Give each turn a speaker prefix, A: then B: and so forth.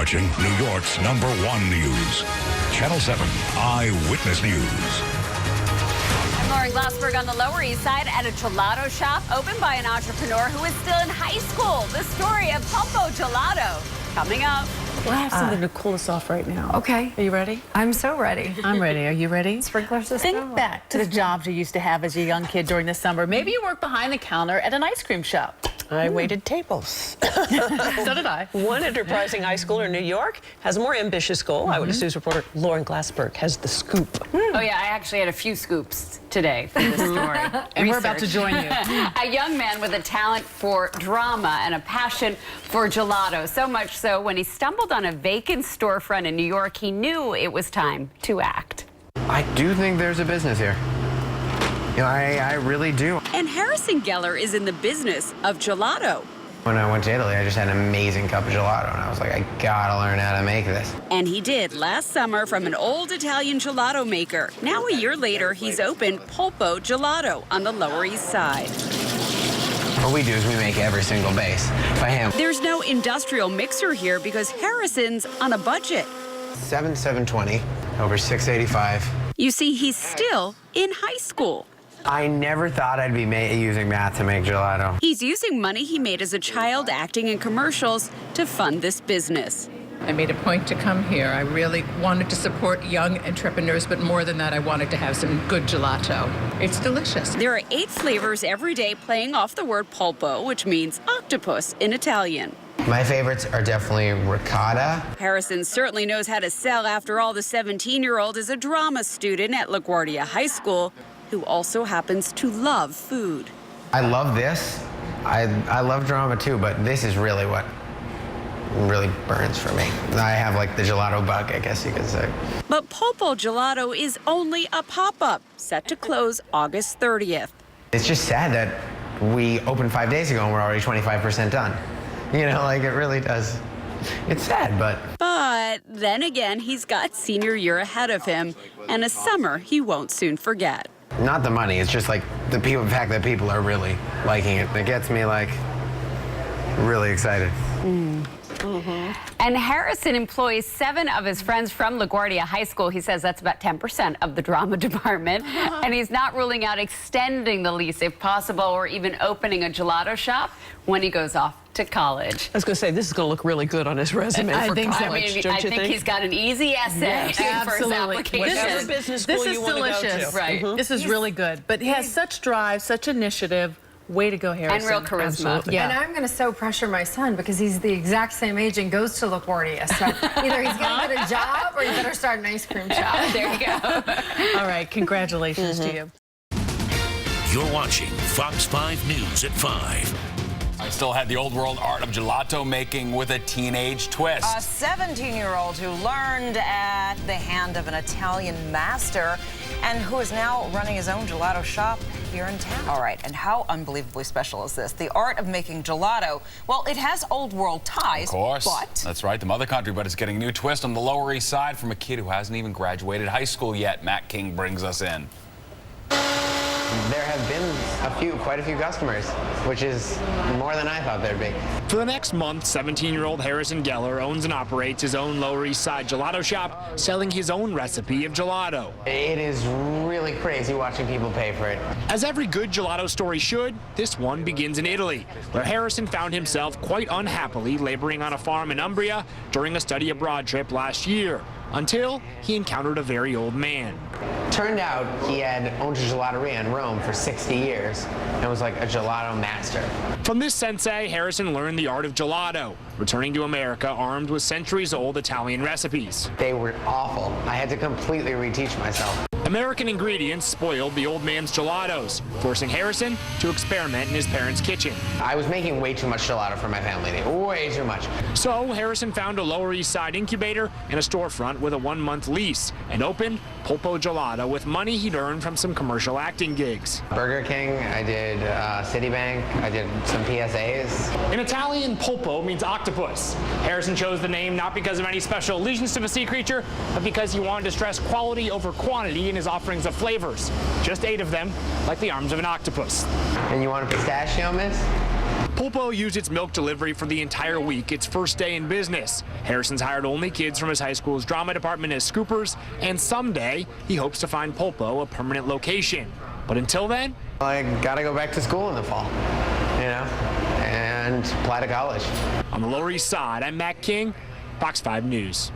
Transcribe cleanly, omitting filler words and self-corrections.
A: watching New York's #1 news. Channel 7 Eyewitness News.
B: I'm Lauren Glassberg on the Lower East Side at a gelato shop opened by an entrepreneur who is still in high school. The story of Polpo Gelato coming up.
C: Well, I have something to cool us off right now.
D: Okay.
C: Are you ready?
D: I'm so ready.
C: I'm ready. Are you ready?
D: Sprinkler system?
C: Think back to the jobs you used to have as a young kid during the summer. Maybe you worked behind the counter at an ice cream shop.
E: I waited tables.
C: So did I.
E: One enterprising high schooler in New York has a more ambitious goal. Eyewitness News reporter Lauren Glassberg has the scoop.
B: Oh, yeah, I actually had a few scoops today for this story.
C: And we're about to join you.
B: A young man with a talent for drama and a passion for gelato. So much so, when he stumbled on a vacant storefront in New York, he knew it was time to act.
F: I do think there's a business here. You know, I really do.
B: And Harrison Geller is in the business of gelato.
F: When I went to Italy, I just had an amazing cup of gelato, and I was like, I gotta learn how to make this.
B: And he did last summer from an old Italian gelato maker. Now, a year later, he's opened Polpo Gelato on the Lower East Side.
F: What we do is we make every single base by hand.
B: There's no industrial mixer here because Harrison's on a budget.
F: 720 over 685.
B: You see, he's still in high school.
F: I never thought I'd be using math to make gelato.
B: He's using money he made as a child acting in commercials to fund this business.
G: I made a point to come here. I really wanted to support young entrepreneurs, but more than that, I wanted to have some good gelato. It's delicious.
B: There are 8 flavors every day playing off the word polpo, which means octopus in Italian.
F: My favorites are definitely ricotta.
B: Harrison certainly knows how to sell. After all, the 17-year-old is a drama student at LaGuardia High School who also happens to love food.
F: I love this. I love drama too, but this is really what really burns for me. I have like the gelato bug, I guess you could say.
B: But Polpo Gelato is only a pop-up, set to close August 30th.
F: It's just sad that we opened 5 days ago and we're already 25% done. You know, like it really does. It's sad, but...
B: But then again, he's got senior year ahead of him and a summer he won't soon forget.
F: Not the money, it's just like the fact that people are really liking it. It gets me like really excited.
B: And Harrison employs 7 of his friends from LaGuardia High School. He says that's about 10% of the drama department. And he's not ruling out extending the lease if possible, or even opening a gelato shop when he goes off to college.
E: I was going to say, this is going to look really good on his resume for
C: think so.
E: college,
B: I think he's got an easy essay for his application.
E: Whatever business school
C: This is
E: you want to go
C: delicious.
E: to.
B: Right.
C: This is really good. But he has such drive, such initiative. Way to go, Harrison.
B: And real charisma.
C: Absolutely.
D: And
C: Yeah.
D: I'm going to so pressure my son because he's the exact same age and goes to LaGuardia. So either he's going to get a job or you better start an ice cream shop.
B: There you go.
C: All right. Congratulations to you.
A: You're watching Fox 5 News at 5.
H: I still had the old world art of gelato making with a teenage twist.
I: A 17-year-old who learned at the hand of an Italian master and who is now running his own gelato shop here in town. All right, and how unbelievably special is this? The art of making gelato, well, it has old world ties,
H: Of course.
I: but...
H: That's right, the mother country, but it's getting a new twist on the Lower East Side from a kid who hasn't even graduated high school yet. Matt King brings us in.
F: There have been quite a few customers, which is more than I thought there'd be.
J: For the next month, 17-year-old Harrison Geller owns and operates his own Lower East Side gelato shop, selling his own recipe of gelato.
F: It is really crazy watching people pay for it.
J: As every good gelato story should, this one begins in Italy, where Harrison found himself quite unhappily laboring on a farm in Umbria during a study abroad trip last year, until he encountered a very old man.
F: Turned out he had owned a gelateria in Rome for 60 years and was like a gelato master.
J: From this sensei, Harrison learned the art of gelato, returning to America armed with centuries-old Italian recipes.
F: They were awful. I had to completely reteach myself.
J: American ingredients spoiled the old man's gelatos, forcing Harrison to experiment in his parents' kitchen.
F: I was making way too much gelato for my family, way too much.
J: So Harrison found a Lower East Side incubator and a storefront with a 1-month lease and opened Polpo Gelato with money he'd earned from some commercial acting gigs.
F: Burger King, I did Citibank, I did some PSAs.
J: In Italian, polpo means octopus. Harrison chose the name not because of any special allegiance to the sea creature, but because he wanted to stress quality over quantity in his offerings of flavors. Just 8 of them, like the arms of an octopus.
F: And you want a pistachio, miss?
J: Polpo used its milk delivery for the entire week, its first day in business. Harrison's hired only kids from his high school's drama department as scoopers, and someday he hopes to find Polpo a permanent location. But until then,
F: I gotta go back to school in the fall, and apply to college.
J: On the Lower East Side, I'm Matt King, Fox 5 News.